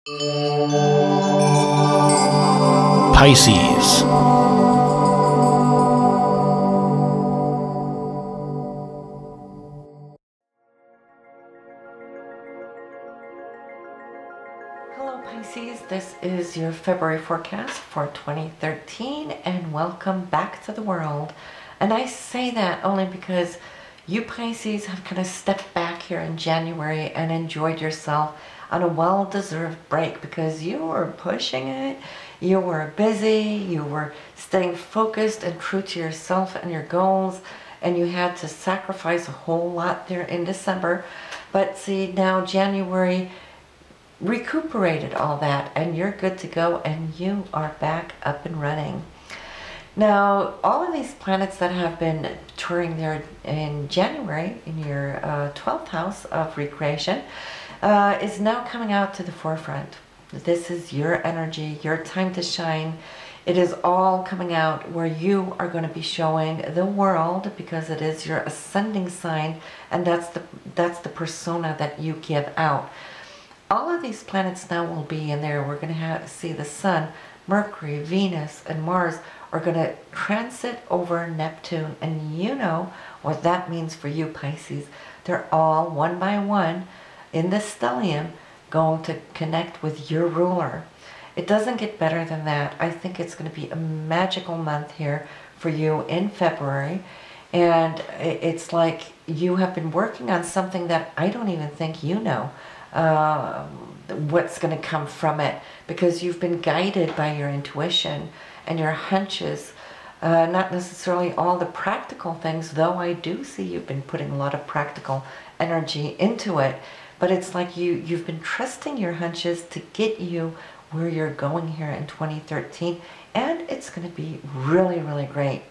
Pisces. Hello Pisces, this is your February forecast for 2013 and welcome back to the world. And I say that only because you Pisces have kind of stepped back here in January and enjoyed yourself on a well-deserved break because you were pushing it, you were busy, you were staying focused and true to yourself and your goals, and you had to sacrifice a whole lot there in December. But see, now January recuperated all that and you're good to go and you are back up and running. Now, all of these planets that have been touring there in January in your 12th house of recreation is now coming out to the forefront. This is your energy, your time to shine. It is all coming out where you are going to be showing the world because it is your ascending sign, and that's the persona that you give out. All of these planets now will be in there. We're going to see the Sun, Mercury, Venus, and Mars are going to transit over Neptune, and you know what that means for you Pisces. They're all one by one in the stellium going to connect with your ruler. It doesn't get better than that. I think it's going to be a magical month here for you in February, and it's like you have been working on something that I don't even think you know what's going to come from it, because you've been guided by your intuition and your hunches, not necessarily all the practical things, though I do see you've been putting a lot of practical energy into it, but it's like you've been trusting your hunches to get you where you're going here in 2013, and it's going to be really, really great.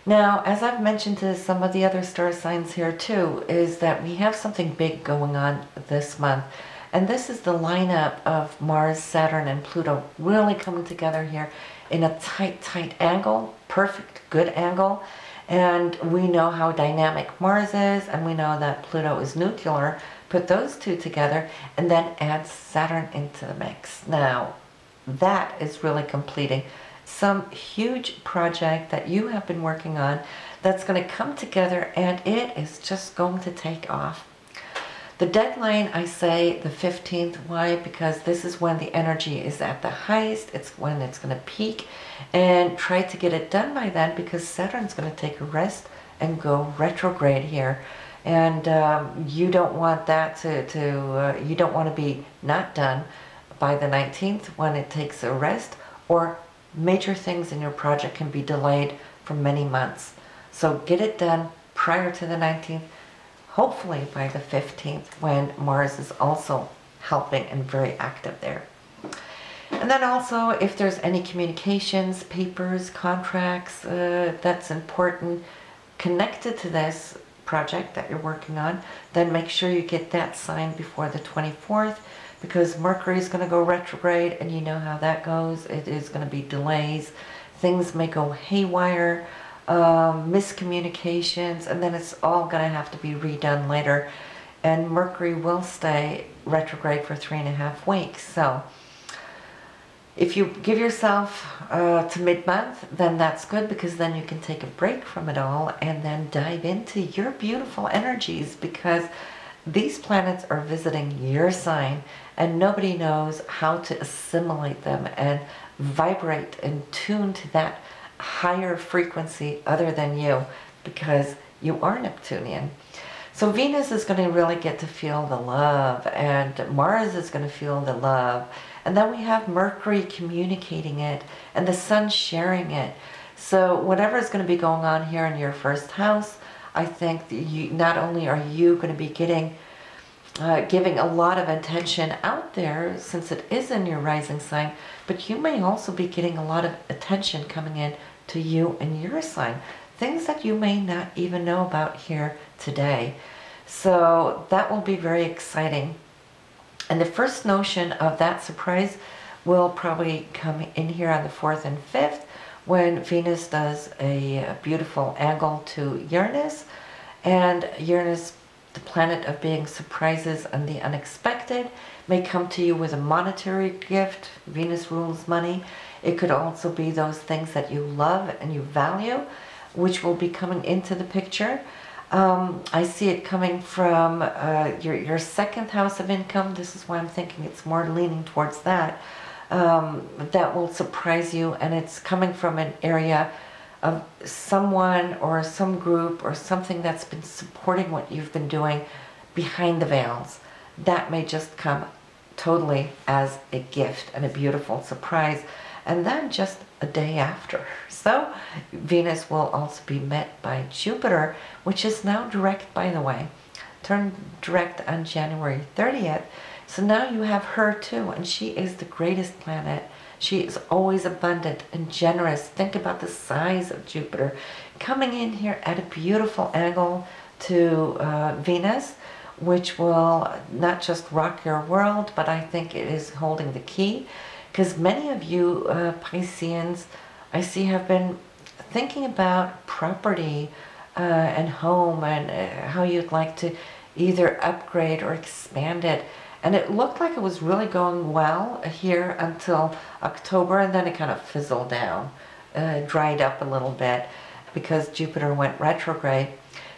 Now, as I've mentioned to some of the other star signs here too, is that we have something big going on this month. And this is the lineup of Mars, Saturn, and Pluto really coming together here in a tight, tight angle, perfect, good angle. And we know how dynamic Mars is, and we know that Pluto is nuclear. Put those two together, and then add Saturn into the mix. Now, that is really completing some huge project that you have been working on that's going to come together, and it is just going to take off. The deadline, I say the 15th. Why? Because this is when the energy is at the highest. It's when it's going to peak, and try to get it done by then, because Saturn's going to take a rest and go retrograde here. And you don't want that you don't want to be not done by the 19th when it takes a rest, or major things in your project can be delayed for many months. So get it done prior to the 19th, hopefully by the 15th, when Mars is also helping and very active there. And then also, if there's any communications, papers, contracts that's important connected to this project that you're working on, then make sure you get that signed before the 24th, because Mercury is going to go retrograde, and you know how that goes. It is going to be delays. Things may go haywire, miscommunications, and then it's all going to have to be redone later. And Mercury will stay retrograde for 3.5 weeks. So if you give yourself to mid-month, then that's good, because then you can take a break from it all and then dive into your beautiful energies, because these planets are visiting your sign, and nobody knows how to assimilate them and vibrate and tune to that higher frequency other than you, because you are Neptunian. So Venus is going to really get to feel the love, and Mars is going to feel the love, and then we have Mercury communicating it, and the Sun sharing it. So whatever is going to be going on here in your first house, I think that you, not only are you going to be giving a lot of attention out there, since it is in your rising sign, but you may also be getting a lot of attention coming in to you and your sign, things that you may not even know about here today. So that will be very exciting. And the first notion of that surprise will probably come in here on the 4th and 5th, when Venus does a beautiful angle to Uranus, and Uranus the planet of being surprises and the unexpected, may come to you with a monetary gift. Venus rules money. It could also be those things that you love and you value, which will be coming into the picture. I see it coming from your second house of income. This is why I'm thinking it's more leaning towards that. That will surprise you, and it's coming from an area of someone or some group or something that's been supporting what you've been doing behind the veils. That may just come totally as a gift and a beautiful surprise. And then just a day after. So Venus will also be met by Jupiter, which is now direct, by the way. Turned direct on January 30th. So now you have her too, and she is the greatest planet. She is always abundant and generous. Think about the size of Jupiter coming in here at a beautiful angle to Venus, which will not just rock your world, but I think it is holding the key. Because many of you Pisceans, I see, have been thinking about property and home and how you'd like to either upgrade or expand it. And it looked like it was really going well here until October, and then it kind of fizzled down, dried up a little bit because Jupiter went retrograde.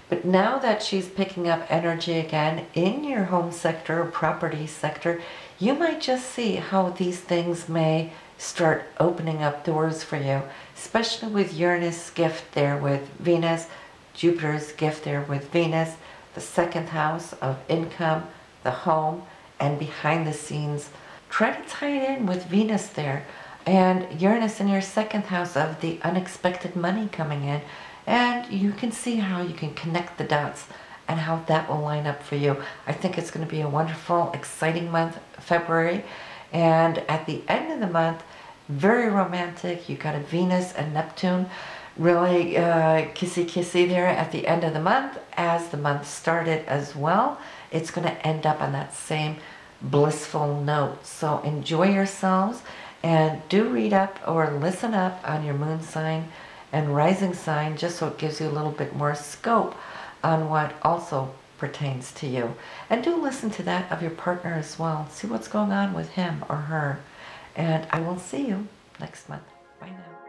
But now that she's picking up energy again in your home sector or property sector, you might just see how these things may start opening up doors for you, especially with Uranus' gift there with Venus, Jupiter's gift there with Venus, the second house of income, the home, and behind the scenes. Try to tie it in with Venus there and Uranus in your second house of the unexpected money coming in. And you can see how you can connect the dots and how that will line up for you. I think it's going to be a wonderful, exciting month, February. And at the end of the month, very romantic. You got a Venus and Neptune, really kissy-kissy there at the end of the month. As the month started as well, it's going to end up on that same blissful note. So enjoy yourselves, and do read up or listen up on your moon sign and rising sign, just so it gives you a little bit more scope on what also pertains to you. And do listen to that of your partner as well. See what's going on with him or her. And I will see you next month. Bye now.